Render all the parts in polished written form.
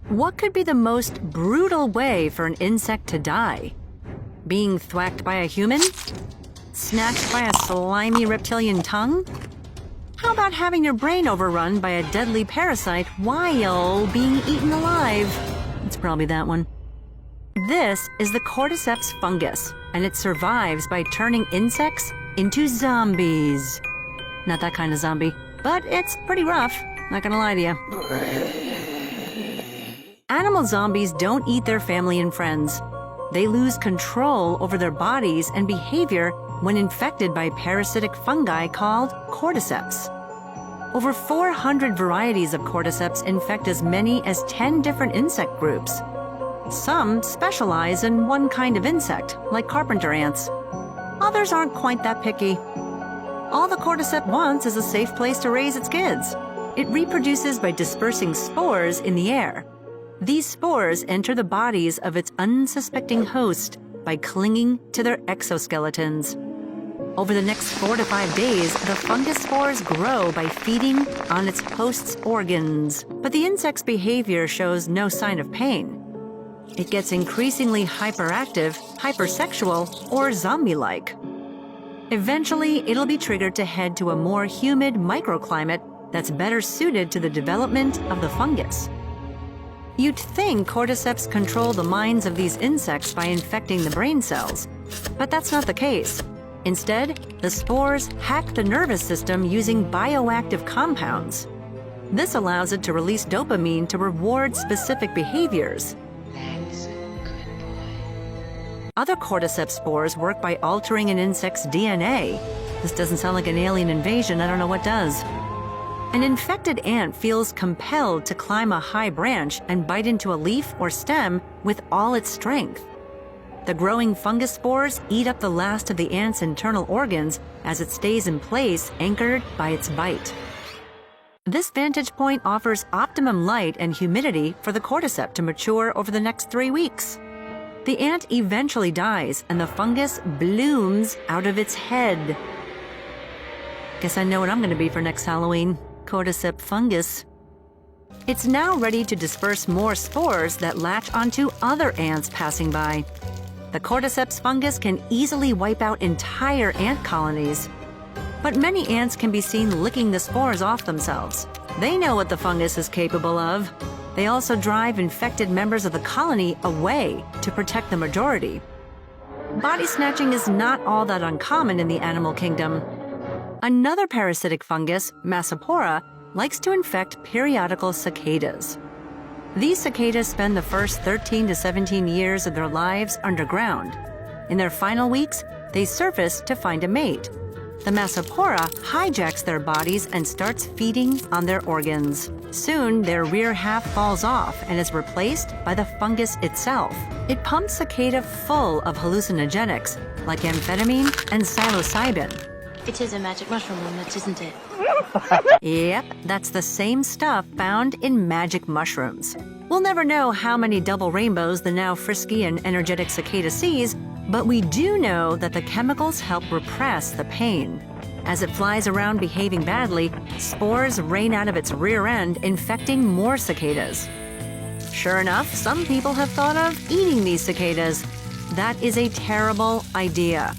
What could be the most brutal way for an insect to die? Being thwacked by a human? Snatched by a slimy reptilian tongue? How about having your brain overrun by a deadly parasite while being eaten alive? It's probably that one. This is the cordyceps fungus, and it survives by turning insects into zombies. Not that kind of zombie, but it's pretty rough, not gonna lie to you. Animal zombies don't eat their family and friends. They lose control over their bodies and behavior when infected by parasitic fungi called cordyceps. Over 400 varieties of cordyceps infect as many as 10 different insect groups. Some specialize in one kind of insect, like carpenter ants. Others aren't quite that picky. All the cordyceps wants is a safe place to raise its kids. It reproduces by dispersing spores in the air. These spores enter the bodies of its unsuspecting host by clinging to their exoskeletons. Over the next 4 to 5 days, the fungus spores grow by feeding on its host's organs. But the insect's behavior shows no sign of pain. It gets increasingly hyperactive, hypersexual, or zombie-like. Eventually, it'll be triggered to head to a more humid microclimate that's better suited to the development of the fungus. You'd think cordyceps control the minds of these insects by infecting the brain cells, but that's not the case. Instead, the spores hack the nervous system using bioactive compounds. This allows it to release dopamine to reward specific behaviors. Other cordyceps spores work by altering an insect's DNA. This doesn't sound like an alien invasion, I don't know what does. An infected ant feels compelled to climb a high branch and bite into a leaf or stem with all its strength. The growing fungus spores eat up the last of the ant's internal organs as it stays in place, anchored by its bite. This vantage point offers optimum light and humidity for the cordyceps to mature over the next 3 weeks. The ant eventually dies, and the fungus blooms out of its head. Guess I know what I'm going to be for next Halloween. Cordyceps fungus. It's now ready to disperse more spores that latch onto other ants passing by. The cordyceps fungus can easily wipe out entire ant colonies. But many ants can be seen licking the spores off themselves. They know what the fungus is capable of. They also drive infected members of the colony away to protect the majority. Body snatching is not all that uncommon in the animal kingdom. Another parasitic fungus, Massapora, likes to infect periodical cicadas. These cicadas spend the first 13 to 17 years of their lives underground. In their final weeks, they surface to find a mate. The Massapora hijacks their bodies and starts feeding on their organs. Soon, their rear half falls off and is replaced by the fungus itself. It pumps cicada full of hallucinogenics like amphetamine and psilocybin. It is a magic mushroom, isn't it? Yep, that's the same stuff found in magic mushrooms. We'll never know how many double rainbows the now frisky and energetic cicada sees, but we do know that the chemicals help repress the pain. As it flies around behaving badly, spores rain out of its rear end, infecting more cicadas. Sure enough, some people have thought of eating these cicadas. That is a terrible idea.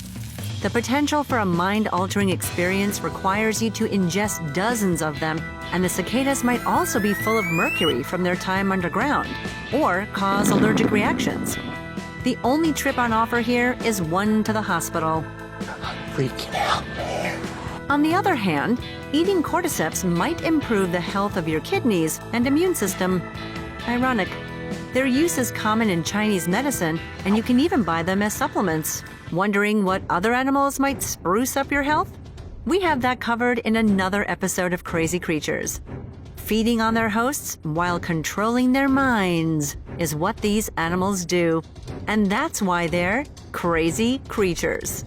The potential for a mind-altering experience requires you to ingest dozens of them, and the cicadas might also be full of mercury from their time underground, or cause allergic reactions. The only trip on offer here is one to the hospital. I'm freaking out, man. On the other hand, eating cordyceps might improve the health of your kidneys and immune system. Ironic. Their use is common in Chinese medicine, and you can even buy them as supplements. Wondering what other animals might spruce up your health? We have that covered in another episode of Crazy Creatures. Feeding on their hosts while controlling their minds is what these animals do. And that's why they're crazy creatures.